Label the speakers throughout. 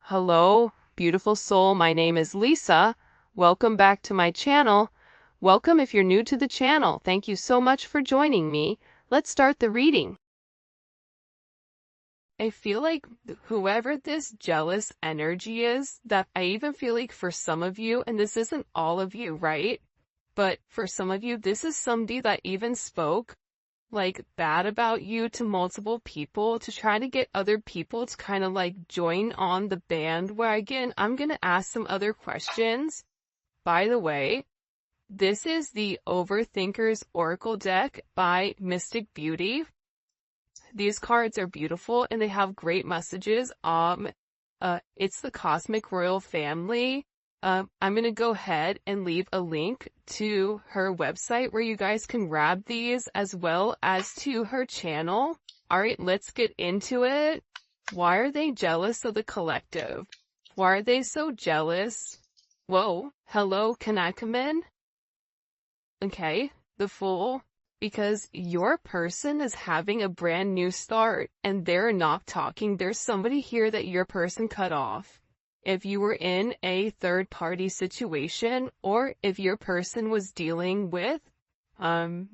Speaker 1: Hello, beautiful soul. My name is Lisa. Welcome back to my channel. Welcome if you're new to the channel. Thank you so much for joining me. Let's start the reading. I feel like whoever this jealous energy is, that I even feel like for some of you, and this isn't all of you, right? But for some of you, this is somebody that even spoke like bad about you to multiple people to try to get other people to kind of like join on the bandwagon. I'm going to ask some other questions. By the way, this is the Overthinker's Oracle deck by Mystic Beauty. These cards are beautiful and they have great messages. It's the Cosmic Royal Family. I'm going to go ahead and leave a link to her website where you guys can grab these as well as to her channel. All right, let's get into it. Why are they jealous of the collective? Why are they so jealous? Whoa, hello, can I come in? Okay, the Fool. Because your person is having a brand new start and they're not talking. There's somebody here that your person cut off. If you were in a third-party situation, or if your person was dealing with, I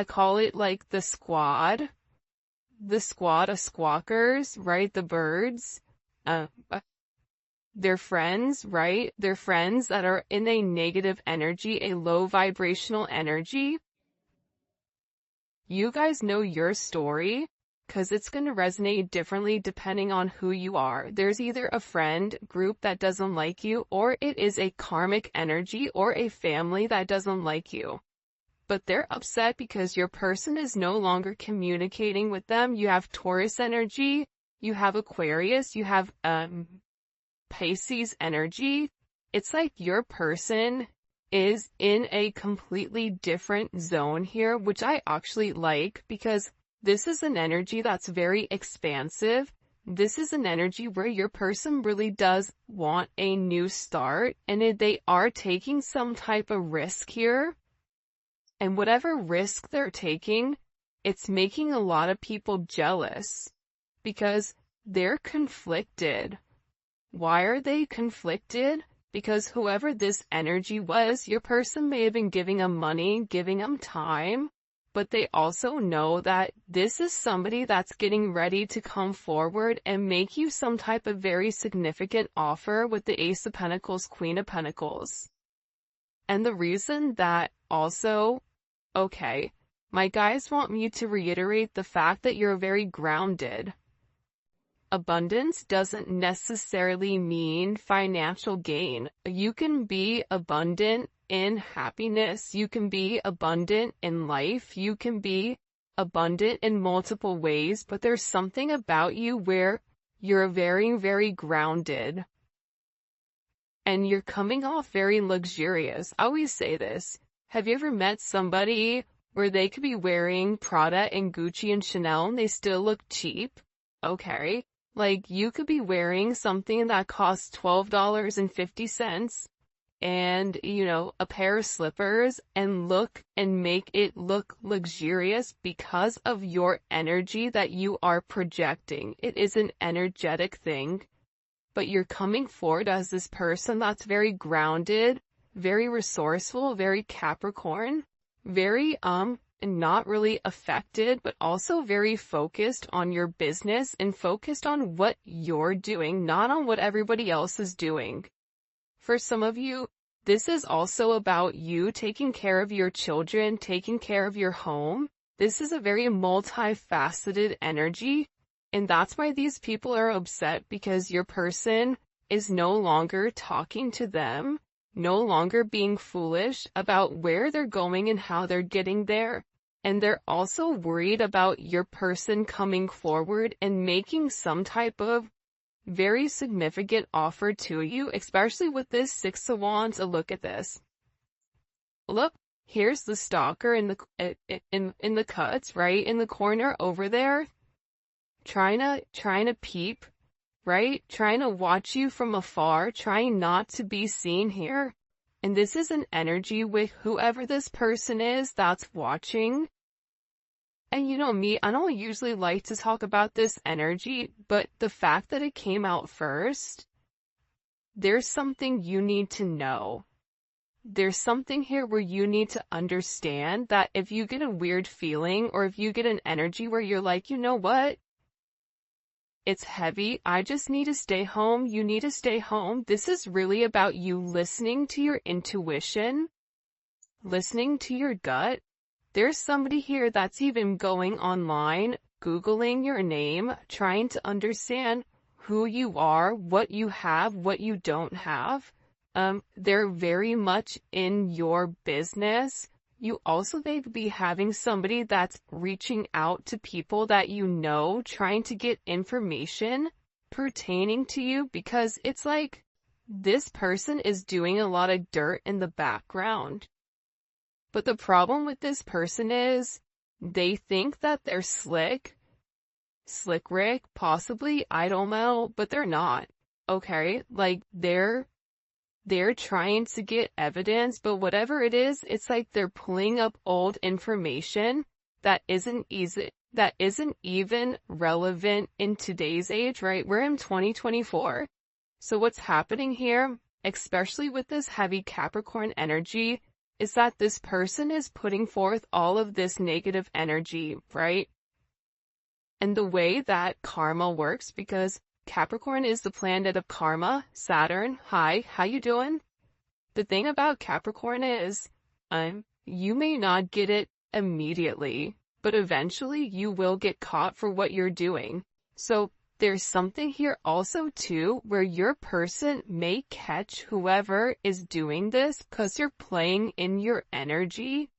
Speaker 1: call it like the squad of squawkers, right? The birds, they're friends, right? They're friends that are in a negative energy, a low vibrational energy. You guys know your story, because it's going to resonate differently depending on who you are. There's either a friend group that doesn't like you, or it is a karmic energy or a family that doesn't like you. But they're upset because your person is no longer communicating with them. You have Taurus energy, you have Aquarius, you have Pisces energy. It's like your person is in a completely different zone here, which I actually like because this is an energy that's very expansive. This is an energy where your person really does want a new start, and they are taking some type of risk here. And whatever risk they're taking, it's making a lot of people jealous because they're conflicted. Why are they conflicted? Because whoever this energy was, your person may have been giving them money, giving them time, but they also know that this is somebody that's getting ready to come forward and make you some type of very significant offer with the Ace of Pentacles, Queen of Pentacles. And the reason that also, okay, my guys want me to reiterate the fact that you're very grounded. Abundance doesn't necessarily mean financial gain. You can be abundant in happiness. You can be abundant in life. You can be abundant in multiple ways, but there's something about you where you're very, very grounded. And you're coming off very luxurious. I always say this. Have you ever met somebody where they could be wearing Prada and Gucci and Chanel and they still look cheap? Okay. Like, you could be wearing something that costs $12.50 and, a pair of slippers and make it look luxurious because of your energy that you are projecting. It is an energetic thing, but you're coming forward as this person that's very grounded, very resourceful, very Capricorn, very, not really affected, but also very focused on your business and focused on what you're doing, not on what everybody else is doing. For some of you, this is also about you taking care of your children, taking care of your home. This is a very multifaceted energy, and that's why these people are upset, because your person is no longer talking to them, no longer being foolish about where they're going and how they're getting there. And they're also worried about your person coming forward and making some type of very significant offer to you, especially with this Six of Wands. Look at this. Look, here's the stalker in the cuts, right? In the corner over there, trying to peep, right? Trying to watch you from afar, trying not to be seen here. And this is an energy with whoever this person is that's watching. And you know me, I don't usually like to talk about this energy, but the fact that it came out first, there's something you need to know. There's something here where you need to understand that if you get a weird feeling or if you get an energy where you're like, you know what? It's heavy. I just need to stay home. You need to stay home. This is really about you listening to your intuition, listening to your gut. There's somebody here that's even going online, Googling your name, trying to understand who you are, what you have, what you don't have. They're very much in your business. You also may be having somebody that's reaching out to people that you know, trying to get information pertaining to you, because it's like this person is doing a lot of dirt in the background. But the problem with this person is they think that they're slick Rick, possibly, I don't know, but they're not. Okay, like they're trying to get evidence, but whatever it is, it's like they're pulling up old information that isn't even relevant in today's age, right? We're in 2024. So what's happening here, especially with this heavy Capricorn energy, is that this person is putting forth all of this negative energy, right? And the way that karma works, because Capricorn is the planet of karma, Saturn. Hi, how you doing? The thing about Capricorn is, you may not get it immediately, but eventually you will get caught for what you're doing. So there's something here also too, where your person may catch whoever is doing this because you're playing in your energy.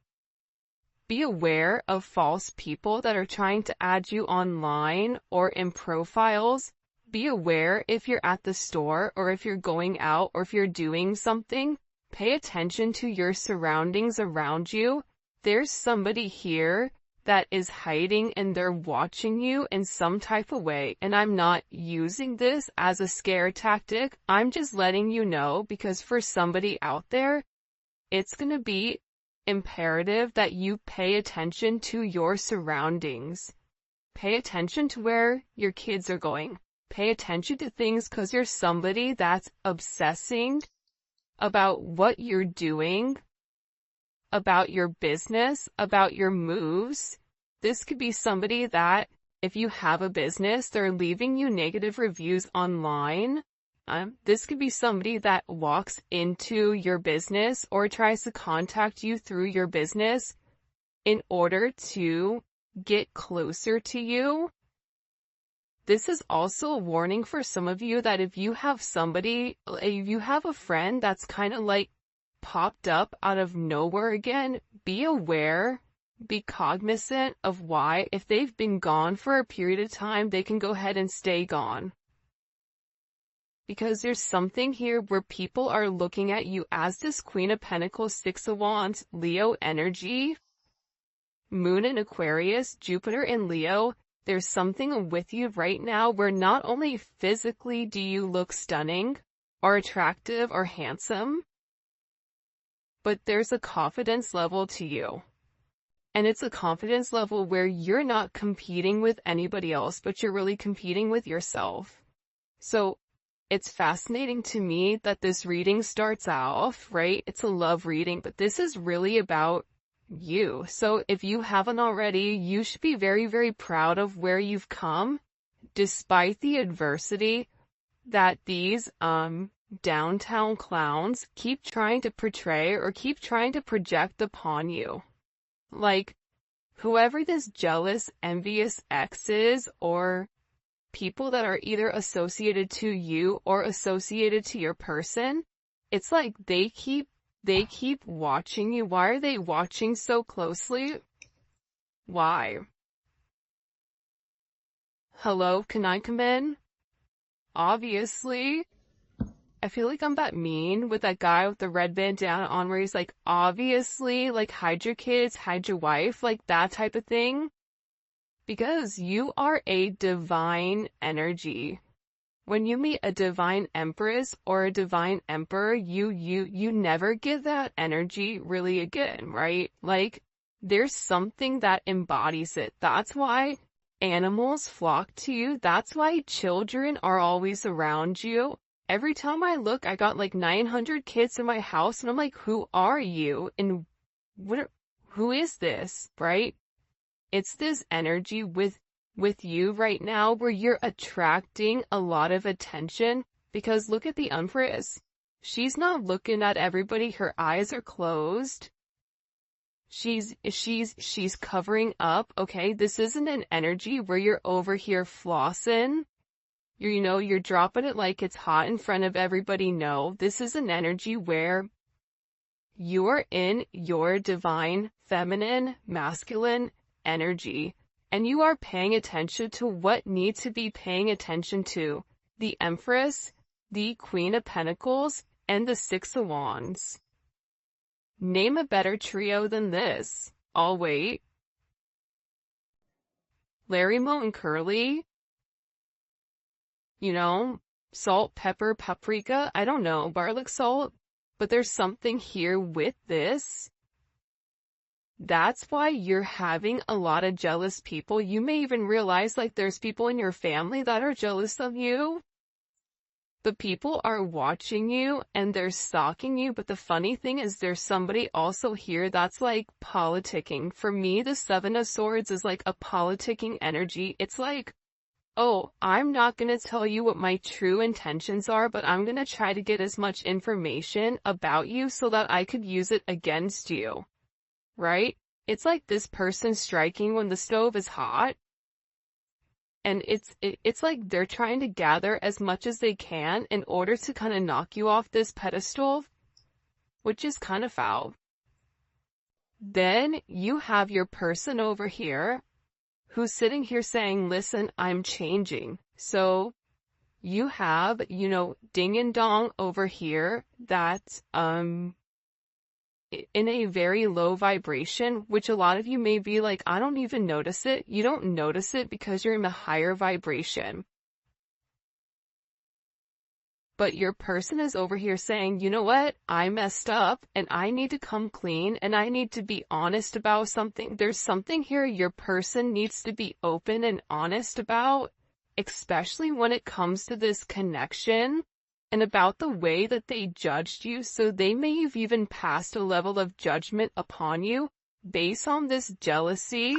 Speaker 1: Be aware of false people that are trying to add you online or in profiles. Be aware if you're at the store or if you're going out or if you're doing something. Pay attention to your surroundings around you. There's somebody here that is hiding and they're watching you in some type of way. And I'm not using this as a scare tactic. I'm just letting you know, because for somebody out there, it's going to be imperative that you pay attention to your surroundings. Pay attention to where your kids are going. Pay attention to things, because you're somebody that's obsessing about what you're doing, about your business, about your moves. This could be somebody that, if you have a business, they're leaving you negative reviews online. This could be somebody that walks into your business or tries to contact you through your business in order to get closer to you. This is also a warning for some of you that if you have a friend that's kind of like popped up out of nowhere again, be aware, be cognizant of why. If they've been gone for a period of time, they can go ahead and stay gone. Because there's something here where people are looking at you as this Queen of Pentacles, Six of Wands, Leo energy, Moon in Aquarius, Jupiter in Leo. There's something with you right now where not only physically do you look stunning or attractive or handsome, but there's a confidence level to you. And it's a confidence level where you're not competing with anybody else, but you're really competing with yourself. So it's fascinating to me that this reading starts off, right? It's a love reading, but this is really about you. So if you haven't already, you should be very, very proud of where you've come, despite the adversity that these downtown clowns keep trying to portray or keep trying to project upon you. Like, whoever this jealous, envious ex is, or people that are either associated to you or associated to your person, it's like they keep watching you. Why are they watching so closely? Why? Hello, can I come in? Obviously. I feel like I'm that mean with that guy with the red bandana on where he's like, obviously, like, hide your kids, hide your wife, like that type of thing. Because you are a divine energy. When you meet a divine empress or a divine emperor, you never get that energy really again, right? Like, There's something that embodies it. That's why animals flock to you. That's why children are always around you. Every time I look, I got like 900 kids in my house, and I'm like, who are you? And who is this, right? It's this energy with you right now where you're attracting a lot of attention, because look at the Empress. She's not looking at everybody. Her eyes are closed. She's covering up, okay? This isn't an energy where you're over here flossing. You're dropping it like it's hot in front of everybody. No, this is an energy where you're in your divine, feminine, masculine energy, and you are paying attention to what needs to be paying attention to. The Empress, the Queen of Pentacles, and the Six of Wands. Name a better trio than this. I'll wait. Larry, Moe, and Curly. Salt, pepper, paprika. I don't know, garlic salt. But there's something here with this. That's why you're having a lot of jealous people. You may even realize like there's people in your family that are jealous of you. The people are watching you and they're stalking you, but the funny thing is there's somebody also here that's like politicking. For me, the Seven of Swords is like a politicking energy. It's like, oh, I'm not going to tell you what my true intentions are, but I'm going to try to get as much information about you so that I could use it against you, right? It's like this person striking when the stove is hot. And it's like they're trying to gather as much as they can in order to kind of knock you off this pedestal, which is kind of foul. Then you have your person over here who's sitting here saying, listen, I'm changing. So you have, ding and dong over here that's in a very low vibration, which a lot of you may be like, I don't even notice it. You don't notice it because you're in a higher vibration. But your person is over here saying, you know what? I messed up and I need to come clean and I need to be honest about something. There's something here your person needs to be open and honest about, especially when it comes to this connection. And about the way that they judged you, so they may have even passed a level of judgment upon you based on this jealousy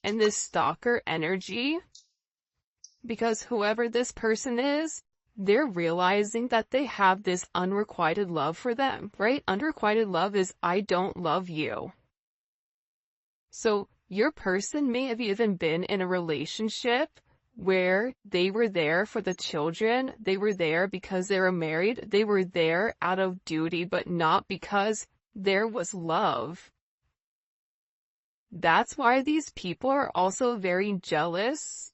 Speaker 1: and this stalker energy. Because whoever this person is, they're realizing that they have this unrequited love for them, right? Unrequited love is, I don't love you. So your person may have even been in a relationship where they were there for the children, they were there because they were married, they were there out of duty, but not because there was love. That's why these people are also very jealous.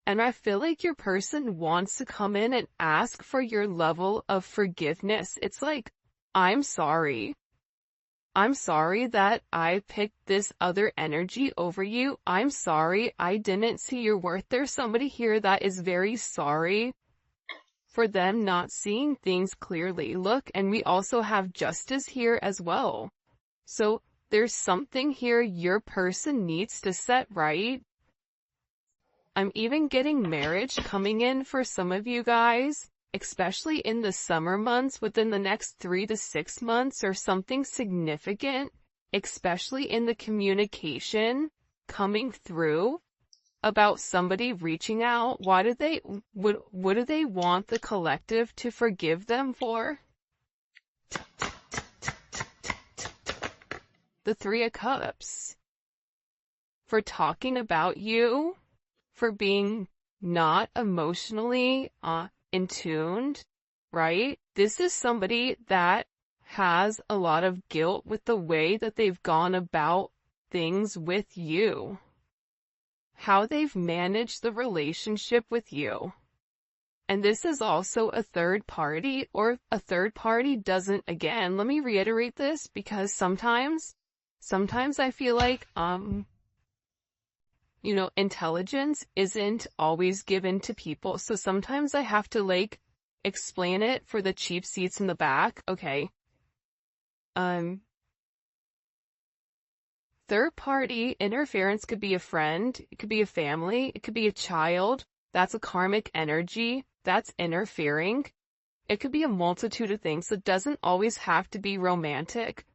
Speaker 1: And I feel like your person wants to come in and ask for your level of forgiveness. It's like, I'm sorry. I'm sorry that I picked this other energy over you. I'm sorry I didn't see your worth. There's somebody here that is very sorry for them not seeing things clearly. Look, and we also have justice here as well. So there's something here your person needs to set right. I'm even getting marriage coming in for some of you guys, especially in the summer months, within the next 3 to 6 months, or something significant, especially in the communication coming through about somebody reaching out. What do they want the collective to forgive them for? The Three of Cups. For talking about you, for being not emotionally in tuned, right? This is somebody that has a lot of guilt with the way that they've gone about things with you, how they've managed the relationship with you. And this is also a third party, or a third party doesn't, again, let me reiterate this, because sometimes I feel like, intelligence isn't always given to people. So sometimes I have to explain it for the cheap seats in the back. Okay. Third party interference could be a friend, it could be a family, it could be a child. That's a karmic energy. That's interfering. It could be a multitude of things. It doesn't always have to be romantic.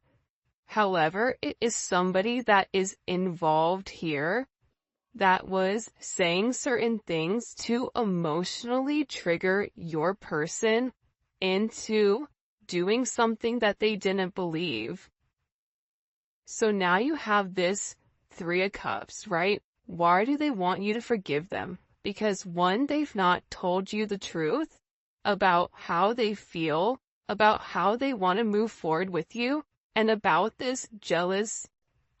Speaker 1: However, it is somebody that is involved here that was saying certain things to emotionally trigger your person into doing something that they didn't believe. So now you have this Three of Cups, right? Why do they want you to forgive them? Because one, they've not told you the truth about how they feel, about how they want to move forward with you, and about this jealous,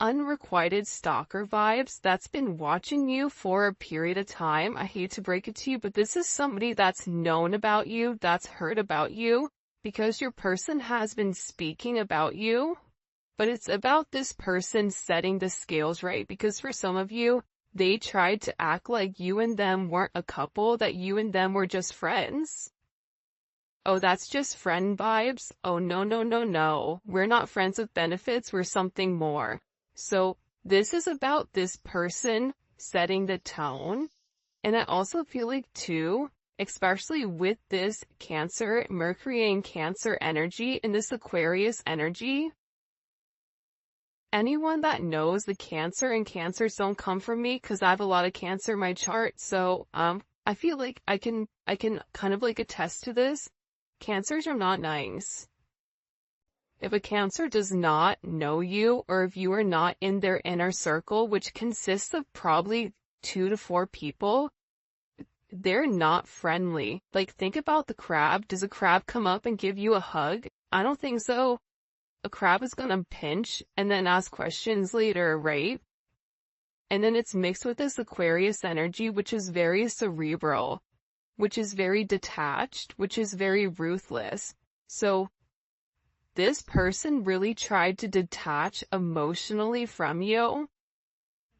Speaker 1: unrequited stalker vibes that's been watching you for a period of time. I hate to break it to you, but this is somebody that's known about you, that's heard about you, because your person has been speaking about you. But it's about this person setting the scales right, because for some of you, they tried to act like you and them weren't a couple, that you and them were just friends. Oh, that's just friend vibes? Oh, no, no, no, no. We're not friends with benefits, we're something more. So this is about this person setting the tone. And I also feel like too, especially with this Cancer, Mercury and Cancer energy and this Aquarius energy, anyone that knows the Cancer and Cancers don't come from me because I have a lot of Cancer in my chart. So, I feel like I can kind of like attest to this. Cancers are not nice. If a Cancer does not know you, or if you are not in their inner circle, which consists of probably 2 to 4 people, they're not friendly. Like, think about the crab. Does a crab come up and give you a hug? I don't think so. A crab is gonna pinch and then ask questions later, right? And then it's mixed with this Aquarius energy, which is very cerebral, which is very detached, which is very ruthless. So this person really tried to detach emotionally from you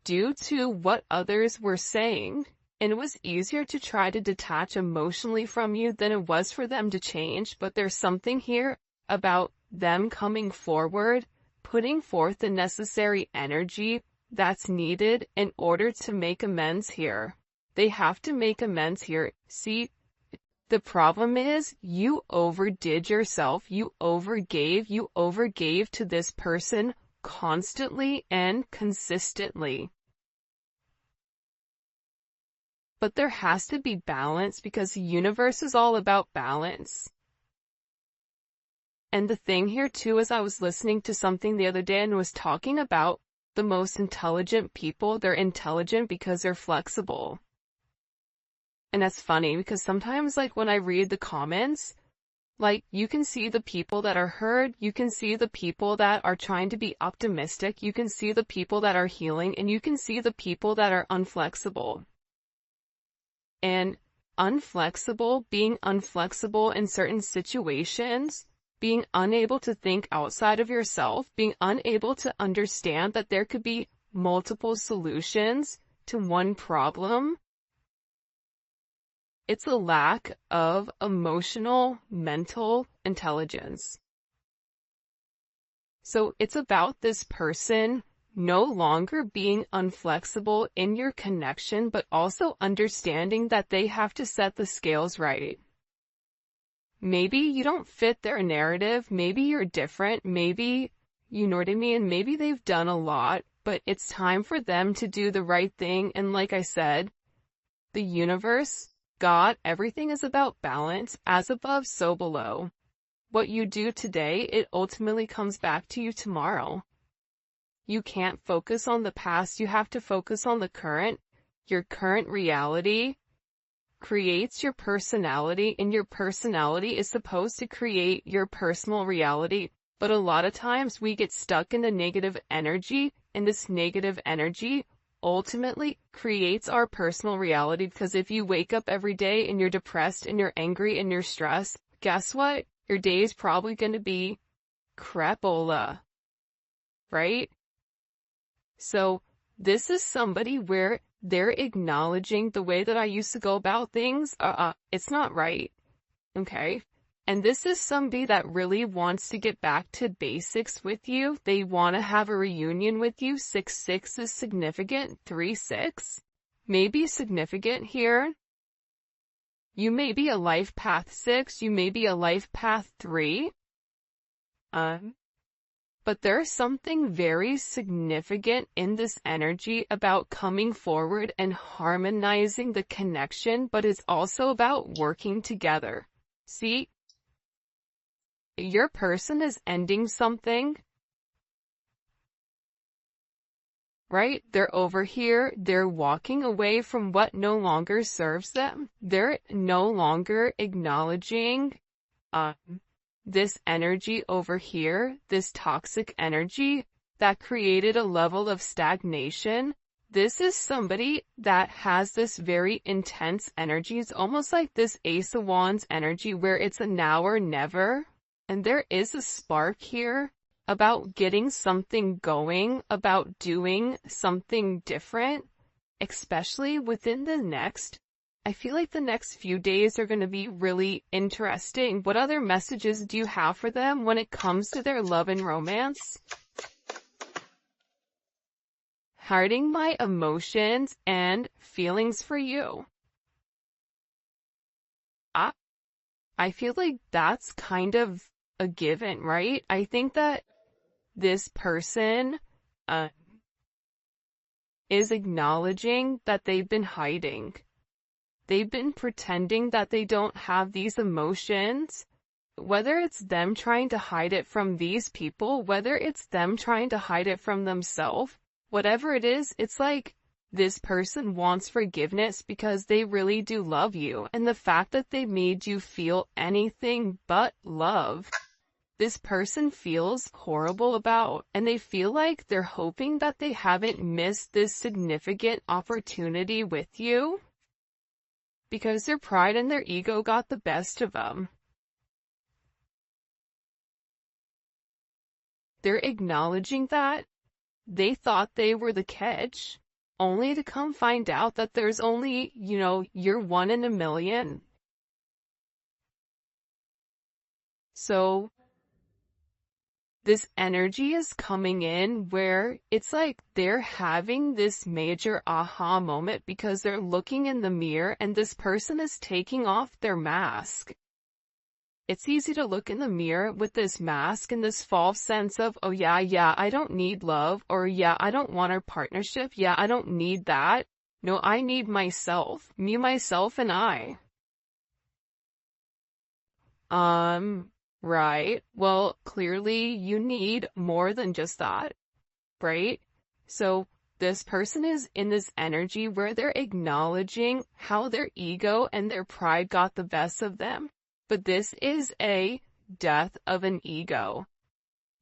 Speaker 1: due to what others were saying. And it was easier to try to detach emotionally from you than it was for them to change. But there's something here about them coming forward, putting forth the necessary energy that's needed in order to make amends here. They have to make amends here. See, the problem is you overdid yourself. You overgave to this person constantly and consistently. But there has to be balance, because the universe is all about balance. And the thing here too is I was listening to something the other day and was talking about the most intelligent people. They're intelligent because they're flexible. And that's funny because sometimes, like, when I read the comments, like, you can see the people that are hurt, you can see the people that are trying to be optimistic, you can see the people that are healing, and you can see the people that are unflexible. And being unflexible in certain situations, being unable to think outside of yourself, being unable to understand that there could be multiple solutions to one problem. It's a lack of emotional, mental intelligence. So it's about this person no longer being unflexible in your connection, but also understanding that they have to set the scales right. Maybe you don't fit their narrative, maybe you're different, maybe, you know what I mean, maybe they've done a lot, but it's time for them to do the right thing. And like I said, the universe, God, everything is about balance, as above, so below. What you do today, it ultimately comes back to you tomorrow. You can't focus on the past, you have to focus on the current. Your current reality creates your personality, and your personality is supposed to create your personal reality. But a lot of times we get stuck in the negative energy, and this negative energy ultimately creates our personal reality. Because if you wake up every day and you're depressed and you're angry and you're stressed, guess what? Your day is probably going to be crapola, right? So this is somebody where they're acknowledging the way that I used to go about things. It's not right. Okay. And this is somebody that really wants to get back to basics with you. They want to have a reunion with you. 6-6 is significant. 3-6 may be significant here. You may be a life path 6. You may be a life path 3. But there's something very significant in this energy about coming forward and harmonizing the connection, but it's also about working together. See? Your person is ending something, right? They're over here, they're walking away from what no longer serves them. They're no longer acknowledging this energy over here, this toxic energy that created a level of stagnation. This is somebody that has this very intense energy. It's almost like this Ace of Wands energy where it's a now or never. And there is a spark here about getting something going, about doing something different, especially within the next. I feel like the next few days are going to be really interesting. What other messages do you have for them when it comes to their love and romance? Hiding my emotions and feelings for you. I feel like that's kind of a given, right? I think that this person is acknowledging that they've been hiding. They've been pretending that they don't have these emotions, whether it's them trying to hide it from these people, whether it's them trying to hide it from themselves, whatever it is, it's like this person wants forgiveness because they really do love you. And the fact that they made you feel anything but love, this person feels horrible about, and they feel like they're hoping that they haven't missed this significant opportunity with you because their pride and their ego got the best of them. They're acknowledging that they thought they were the catch, only to come find out that there's only, you're one in a million. So this energy is coming in where it's like they're having this major aha moment because they're looking in the mirror and this person is taking off their mask. It's easy to look in the mirror with this mask and this false sense of, oh yeah, I don't need love, or yeah, I don't want a partnership, yeah, I don't need that. No, I need myself, me, myself, and I. Right. Well, clearly you need more than just that, right? So this person is in this energy where they're acknowledging how their ego and their pride got the best of them. But this is a death of an ego.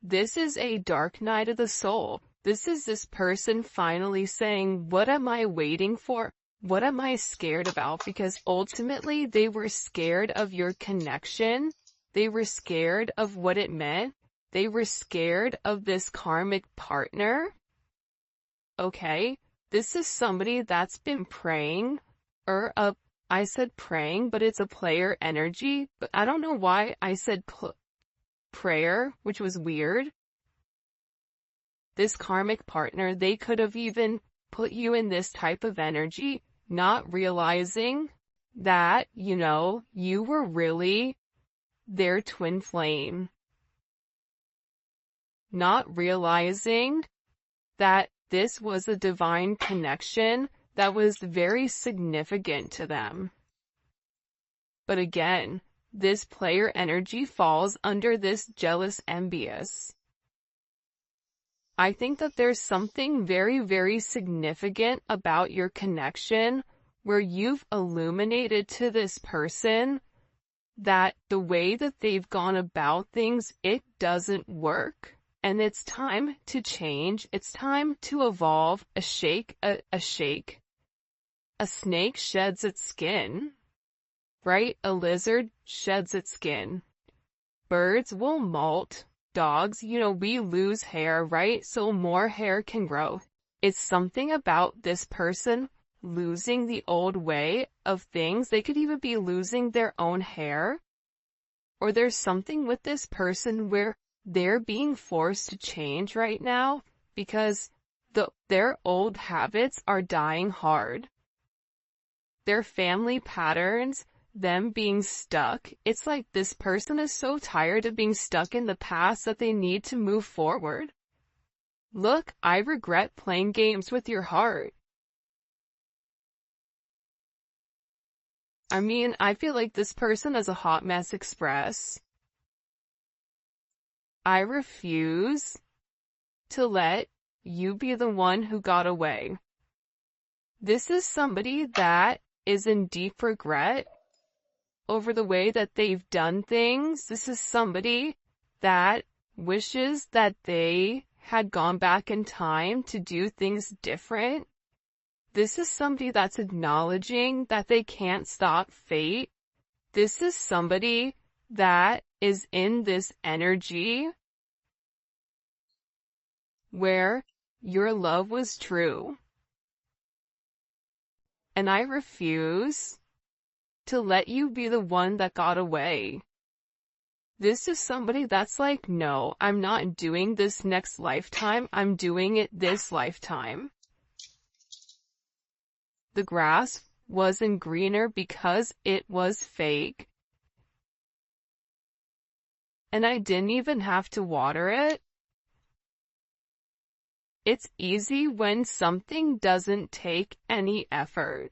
Speaker 1: This is a dark night of the soul. This is this person finally saying, what am I waiting for? What am I scared about? Because ultimately they were scared of your connection. They were scared of what it meant. They were scared of this karmic partner. Okay, this is somebody that's been praying, I said praying, but it's a player energy, but I don't know why I said prayer, which was weird. This karmic partner, they could have even put you in this type of energy, not realizing that, you were really their twin flame. Not realizing that this was a divine connection that was very significant to them. But again, this player energy falls under this jealous, envious. I think that there's something very, very significant about your connection where you've illuminated to this person that the way that they've gone about things, it doesn't work. And it's time to change. It's time to evolve. A shake. A snake sheds its skin, right? A lizard sheds its skin. Birds will molt. Dogs, we lose hair, right? So more hair can grow. It's something about this person losing the old way of things. They could even be losing their own hair. or there's something with this person where they're being forced to change right now because their old habits are dying hard. Their family patterns, them being stuck, it's like this person is so tired of being stuck in the past that they need to move forward. Look, I regret playing games with your heart. I mean, I feel like this person is a hot mess express. I refuse to let you be the one who got away. This is somebody that is in deep regret over the way that they've done things. This is somebody that wishes that they had gone back in time to do things different. This is somebody that's acknowledging that they can't stop fate. This is somebody that is in this energy where your love was true. And I refuse to let you be the one that got away. This is somebody that's like, no, I'm not doing this next lifetime. I'm doing it this lifetime. The grass wasn't greener because it was fake. And I didn't even have to water it. It's easy when something doesn't take any effort,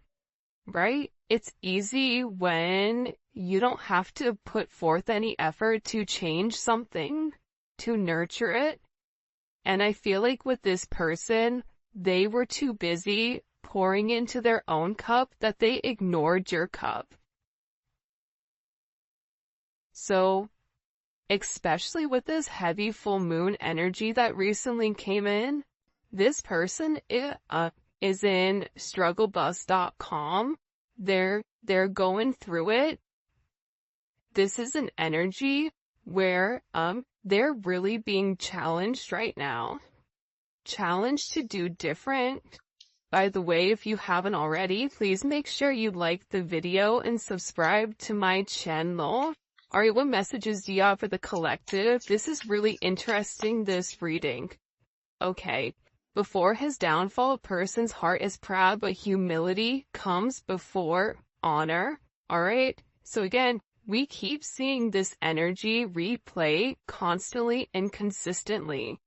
Speaker 1: right? It's easy when you don't have to put forth any effort to change something, to nurture it. And I feel like with this person, they were too busy pouring into their own cup that they ignored your cup. So, especially with this heavy full moon energy that recently came in, this person is in strugglebus.com. They're going through it. This is an energy where they're really being challenged right now. Challenged to do different. By the way, if you haven't already, please make sure you like the video and subscribe to my channel. Alright, what messages do you have for the collective? This is really interesting, this reading. Okay. Before his downfall, a person's heart is proud, but humility comes before honor. Alright? So again, we keep seeing this energy replay constantly and consistently.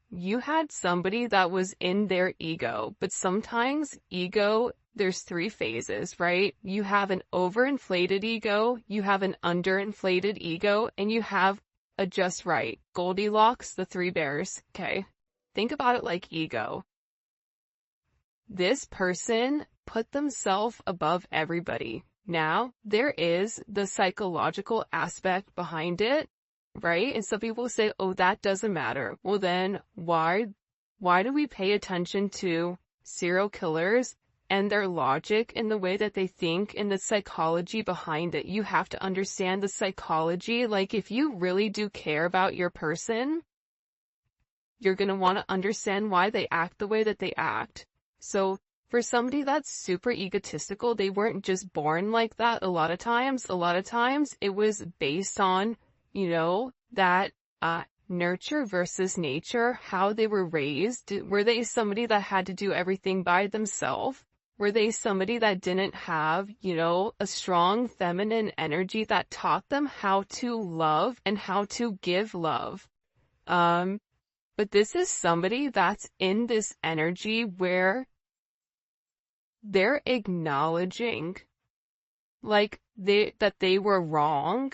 Speaker 1: You had somebody that was in their ego, but sometimes ego, there's three phases, right? You have an overinflated ego, you have an underinflated ego, and you have a just right. Goldilocks, the three bears, okay? Think about it like ego. This person put themselves above everybody. Now, there is the psychological aspect behind it, right? And some people say, oh, that doesn't matter. Well, then why do we pay attention to serial killers and their logic and the way that they think and the psychology behind it? You have to understand the psychology. Like, if you really do care about your person, you're going to want to understand why they act the way that they act. So for somebody that's super egotistical, they weren't just born like that. A lot of times it was based on, that nurture versus nature, how they were raised. Were they somebody that had to do everything by themselves? Were they somebody that didn't have, a strong feminine energy that taught them how to love and how to give love? But this is somebody that's in this energy where they're acknowledging, like, that they were wrong.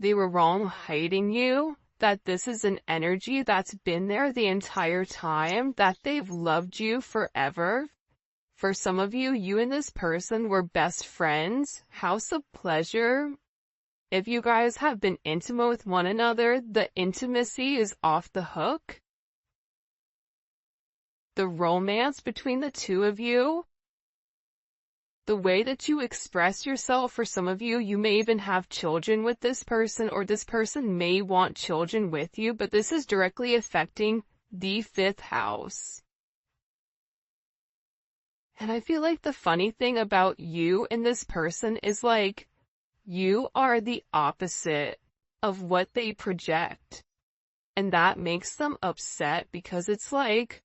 Speaker 1: They were wrong hiding you, that this is an energy that's been there the entire time, that they've loved you forever. For some of you, you and this person were best friends. House of pleasure. If you guys have been intimate with one another, the intimacy is off the hook. The romance between the two of you, the way that you express yourself, for some of you, you may even have children with this person, or this person may want children with you, but this is directly affecting the 5th house. And I feel like the funny thing about you and this person is like, You are the opposite of what they project. And that makes them upset because it's like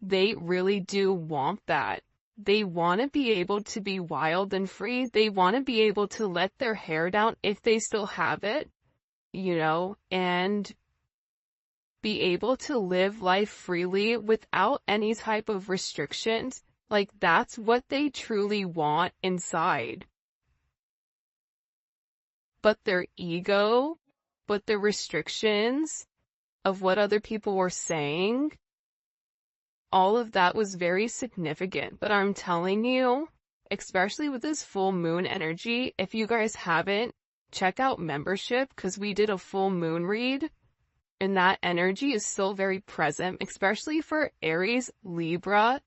Speaker 1: they really do want that. They want to be able to be wild and free. They want to be able to let their hair down if they still have it, and be able to live life freely without any type of restrictions. Like, that's what they truly want inside. But their ego, but the restrictions of what other people were saying, all of that was very significant. But I'm telling you, especially with this full moon energy, if you guys haven't, check out membership, because we did a full moon read, and that energy is still very present, especially for Aries, Libra,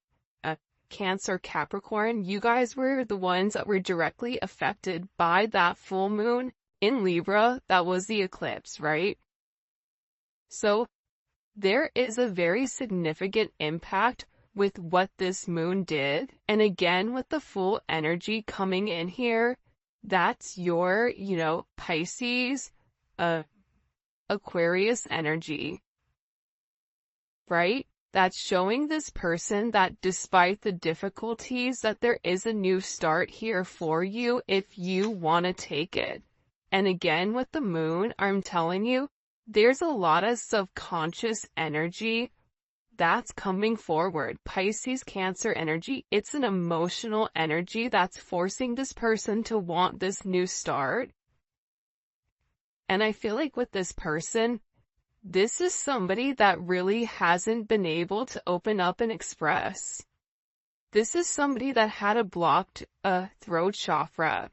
Speaker 1: Cancer, Capricorn. You guys were the ones that were directly affected by that full moon in Libra. That was the eclipse, right? So there is a very significant impact with what this moon did. And again, with the full energy coming in here, that's your, Pisces, Aquarius energy, right? That's showing this person that despite the difficulties, that there is a new start here for you if you want to take it. And again, with the moon, I'm telling you, there's a lot of subconscious energy that's coming forward. Pisces, Cancer energy, it's an emotional energy that's forcing this person to want this new start. And I feel like with this person, this is somebody that really hasn't been able to open up and express. This is somebody that had a blocked throat chakra.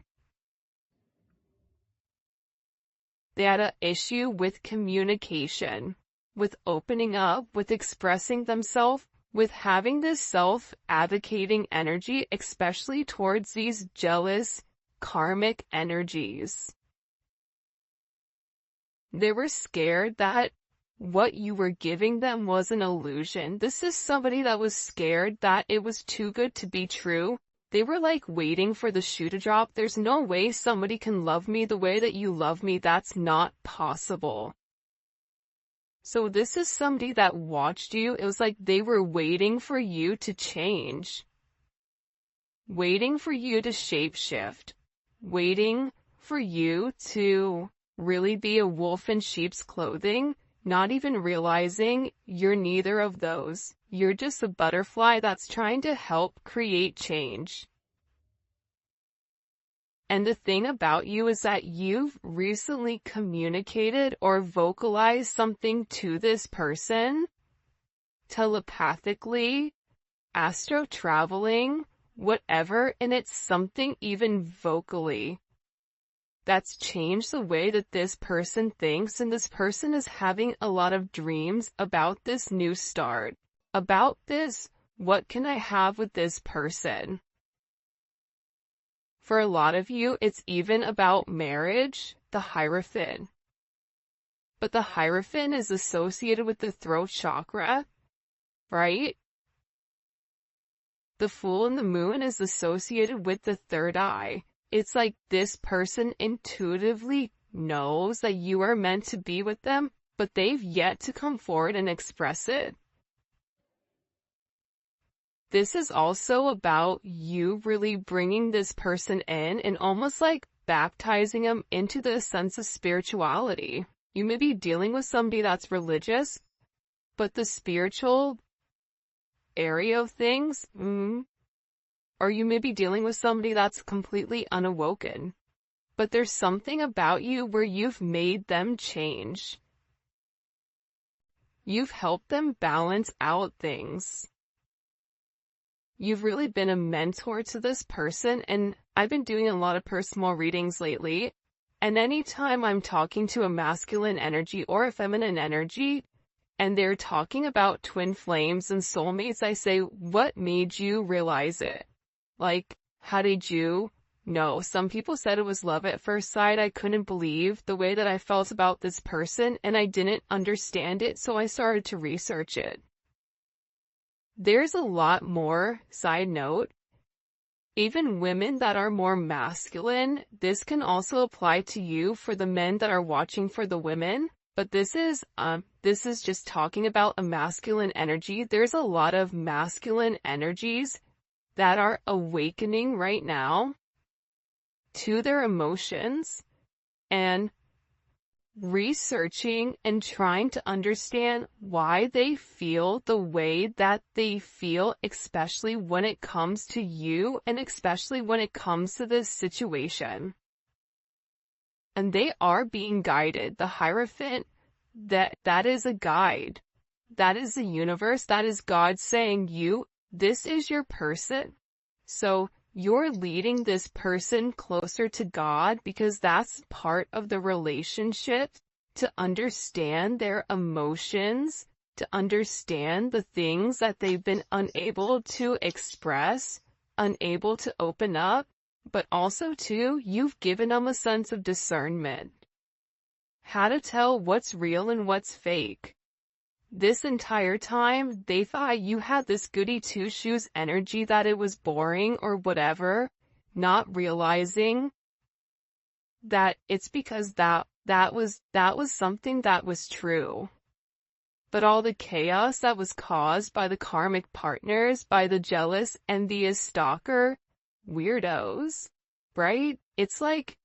Speaker 1: They had an issue with communication, with opening up, with expressing themselves, with having this self-advocating energy, especially towards these jealous, karmic energies. They were scared that what you were giving them was an illusion. This is somebody that was scared that it was too good to be true. They were like waiting for the shoe to drop. There's no way somebody can love me the way that you love me. That's not possible. So this is somebody that watched you. It was like they were waiting for you to change. Waiting for you to shapeshift. Waiting for you to really be a wolf in sheep's clothing. Not even realizing you're neither of those. You're just a butterfly that's trying to help create change. And the thing about you is that you've recently communicated or vocalized something to this person, telepathically, astro traveling, whatever, and it's something even vocally that's changed the way that this person thinks, and this person is having a lot of dreams about this new start, about this, what can I have with this person? For a lot of you, it's even about marriage, the Hierophant. But the Hierophant is associated with the throat chakra, right? The Fool and the Moon is associated with the third eye. It's like this person intuitively knows that you are meant to be with them, but they've yet to come forward and express it. This is also about you really bringing this person in and almost like baptizing them into the sense of spirituality. You may be dealing with somebody that's religious, but the spiritual area of things, or you may be dealing with somebody that's completely unawoken. But there's something about you where you've made them change. You've helped them balance out things. You've really been a mentor to this person, and I've been doing a lot of personal readings lately, and anytime I'm talking to a masculine energy or a feminine energy, and they're talking about twin flames and soulmates, I say, what made you realize it? Like, how did you know? Some people said it was love at first sight. I couldn't believe the way that I felt about this person, and I didn't understand it, so I started to research it. There's a lot more, side note, Even women that are more masculine, this can also apply to you for the men that are watching for the women. But this is just talking about a masculine energy. There's a lot of masculine energies that are awakening right now to their emotions and researching and trying to understand why they feel the way that they feel, especially when it comes to you and especially when it comes to this situation. And they are being guided. The Hierophant, that is a guide. That is the universe. That is God saying, this is your person. So you're leading this person closer to God because that's part of the relationship, to understand their emotions, to understand the things that they've been unable to express, unable to open up, but also too, you've given them a sense of discernment. How to tell what's real and what's fake. This entire time, they thought you had this goody two-shoes energy, that it was boring or whatever, not realizing that it's because that was something that was true. But all the chaos that was caused by the karmic partners, by the jealous, envious, stalker, weirdos, right? It's like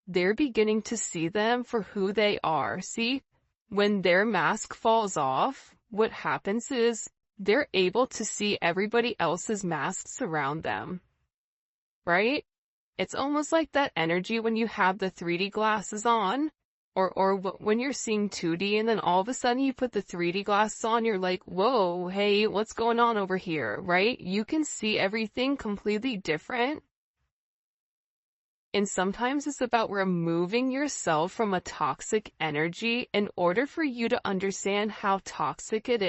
Speaker 1: they're beginning to see them for who they are. See? When their mask falls off, what happens is they're able to see everybody else's masks around them, right? It's almost like that energy when you have the 3D glasses on, or when you're seeing 2D and then all of a sudden you put the 3D glasses on, you're like, whoa, hey, what's going on over here, right? You can see everything completely different. And sometimes it's about removing yourself from a toxic energy in order for you to understand how toxic it is.